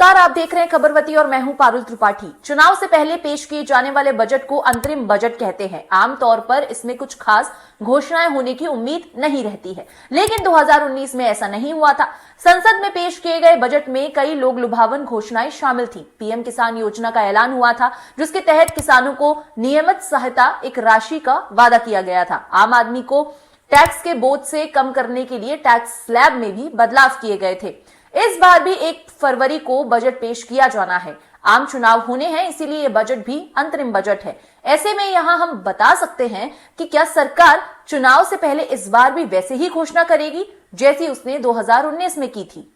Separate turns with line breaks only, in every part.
नमस्कार, आप देख रहे हैं खबरवती और मैं हूं पारुल त्रिपाठी। चुनाव से पहले पेश किए जाने वाले बजट को अंतरिम बजट कहते हैं। आमतौर पर इसमें कुछ खास घोषणाएं होने की उम्मीद नहीं रहती है, लेकिन 2019 में ऐसा नहीं हुआ था। संसद में पेश किए गए बजट में कई लोक लुभावन घोषणाएं शामिल थी। पीएम किसान योजना का ऐलान हुआ था, जिसके तहत किसानों को नियमित सहायता एक राशि का वादा किया गया था। आम आदमी को टैक्स के बोझ से कम करने के लिए टैक्स स्लैब में भी बदलाव किए गए थे। इस बार भी 1 फरवरी को बजट पेश किया जाना है। आम चुनाव होने हैं, इसीलिए ये बजट भी अंतरिम बजट है। ऐसे में यहां हम बता सकते हैं कि क्या सरकार चुनाव से पहले इस बार भी वैसे ही घोषणा करेगी जैसी उसने 2019 में की थी।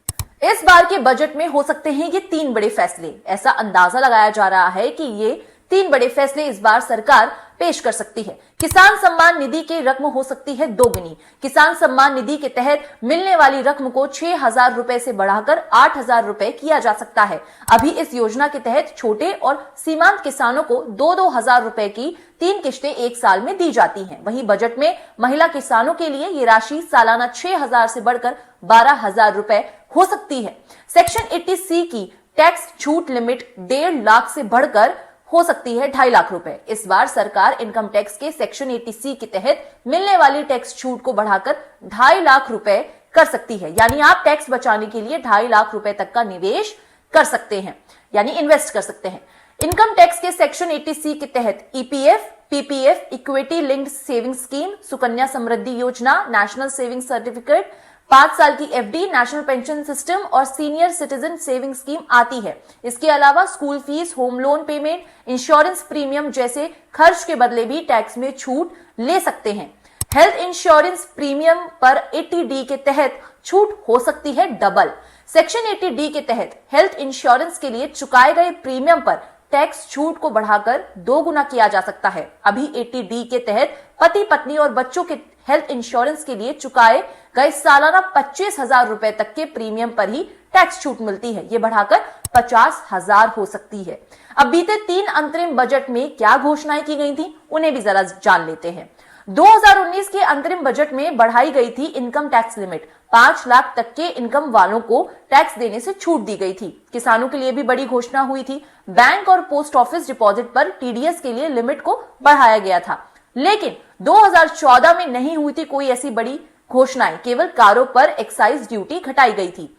इस बार के बजट में हो सकते हैं ये 3 बड़े फैसले। ऐसा अंदाजा लगाया जा रहा है कि ये 3 बड़े फैसले इस बार सरकार पेश कर सकती है। किसान सम्मान निधि की रकम हो सकती है दोगुनी। किसान सम्मान निधि के तहत मिलने वाली रकम को 6,000 रुपए से बढ़ाकर 8,000 रुपए किया जा सकता है। अभी इस योजना के तहत छोटे और सीमांत किसानों को 2-2 हजार रुपए की 3 किश्तें एक साल में दी जाती हैं। वहीं बजट में महिला किसानों के लिए ये राशि सालाना 6,000 से बढ़कर 12,000 रुपए हो सकती है। सेक्शन 80C की टैक्स छूट लिमिट 1.5 लाख से बढ़कर हो सकती है 2.5 लाख रुपए। इस बार सरकार इनकम टैक्स के सेक्शन 80C के तहत मिलने वाली टैक्स छूट को बढ़ाकर 2.5 लाख रुपए कर सकती है। यानी आप टैक्स बचाने के लिए 2.5 लाख रुपए तक का निवेश कर सकते हैं, यानी इन्वेस्ट कर सकते हैं। इनकम टैक्स के सेक्शन 80C के तहत EPF, PPF, equity linked saving scheme, Sukanya Samriddhi Yojana, national saving certificate, 5 साल की एफडी, नेशनल पेंशन सिस्टम और सीनियर सिटीजन सेविंग स्कीम आती है। इसके अलावा school fees, home loan payment, insurance premium जैसे खर्च के बदले भी टैक्स में छूट ले सकते हैं। हेल्थ इंश्योरेंस प्रीमियम पर 80D के तहत छूट हो सकती है डबल। सेक्शन 80D के तहत हेल्थ इंश्योरेंस के लिए चुकाए गए प्रीमियम पर टैक्स छूट को बढ़ाकर 2 गुना किया जा सकता है। अभी 80D के तहत पति पत्नी और बच्चों के हेल्थ इंश्योरेंस के लिए चुकाए गए सालाना 25,000 रुपए तक के प्रीमियम पर ही टैक्स छूट मिलती है। ये बढ़ाकर 50,000 हो सकती है। अब बीते 3 अंतरिम बजट में क्या घोषणाएं की गई थी, उन्हें भी जरा जान लेते हैं। 2019 के अंतरिम बजट में बढ़ाई गई थी इनकम टैक्स लिमिट। 5 लाख तक के इनकम वालों को टैक्स देने से छूट दी गई थी। किसानों के लिए भी बड़ी घोषणा हुई थी। बैंक और पोस्ट ऑफिस डिपॉजिट पर टीडीएस के लिए लिमिट को बढ़ाया गया था। लेकिन 2014 में नहीं हुई थी कोई ऐसी बड़ी घोषणाएं, केवल कारों पर एक्साइज ड्यूटी घटाई गई थी।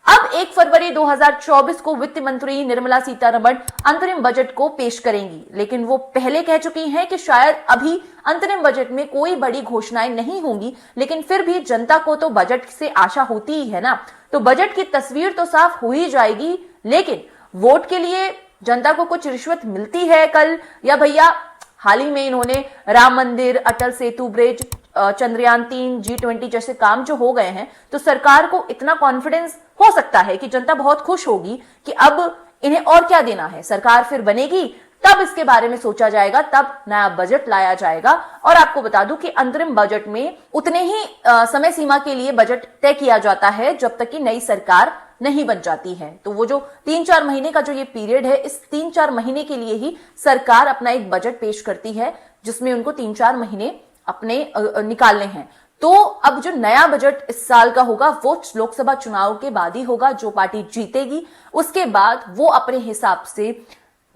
अब 1 फरवरी 2024 को वित्त मंत्री निर्मला सीतारमण अंतरिम बजट को पेश करेंगी, लेकिन वो पहले कह चुकी हैं कि शायद अभी अंतरिम बजट में कोई बड़ी घोषणाएं नहीं होंगी, लेकिन फिर भी जनता को तो बजट से आशा होती ही है ना। तो बजट की तस्वीर तो साफ हो ही जाएगी, लेकिन वोट के लिए जनता को कुछ रिश्वत मिलती है कल, या भैया हाल ही में इन्होंने राम मंदिर, अटल सेतु ब्रिज, चंद्रयान 3, G20 जैसे काम जो हो गए हैं, तो सरकार को इतना कॉन्फिडेंस हो सकता है कि जनता बहुत खुश होगी कि अब इन्हें और क्या देना है। सरकार फिर बनेगी, तब इसके बारे में सोचा जाएगा, तब नया बजट लाया जाएगा। और आपको बता दूं कि अंतरिम बजट में उतने ही समय सीमा के लिए बजट तय किया जाता है जब तक कि नई सरकार नहीं बन जाती है। तो वो जो 3-4 महीने का जो ये पीरियड है, इस 3-4 महीने के लिए ही सरकार अपना एक बजट पेश करती है, जिसमें उनको 3-4 महीने अपने निकालने हैं। तो अब जो नया बजट इस साल का होगा वो लोकसभा चुनाव के बाद ही होगा। जो पार्टी जीतेगी उसके बाद वो अपने हिसाब से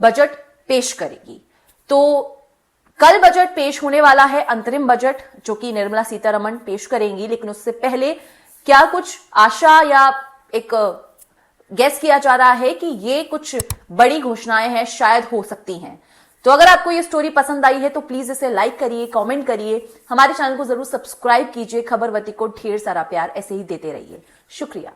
बजट पेश करेगी। तो कल बजट पेश होने वाला है, अंतरिम बजट, जो कि निर्मला सीतारमण पेश करेंगी। लेकिन उससे पहले क्या कुछ आशा या एक गेस किया जा रहा है कि ये कुछ बड़ी घोषणाएं हैं, शायद हो सकती हैं। तो अगर आपको ये स्टोरी पसंद आई है तो प्लीज इसे लाइक करिए, कमेंट करिए, हमारे चैनल को जरूर सब्सक्राइब कीजिए। खबरवती को ढेर सारा प्यार ऐसे ही देते रहिए। शुक्रिया।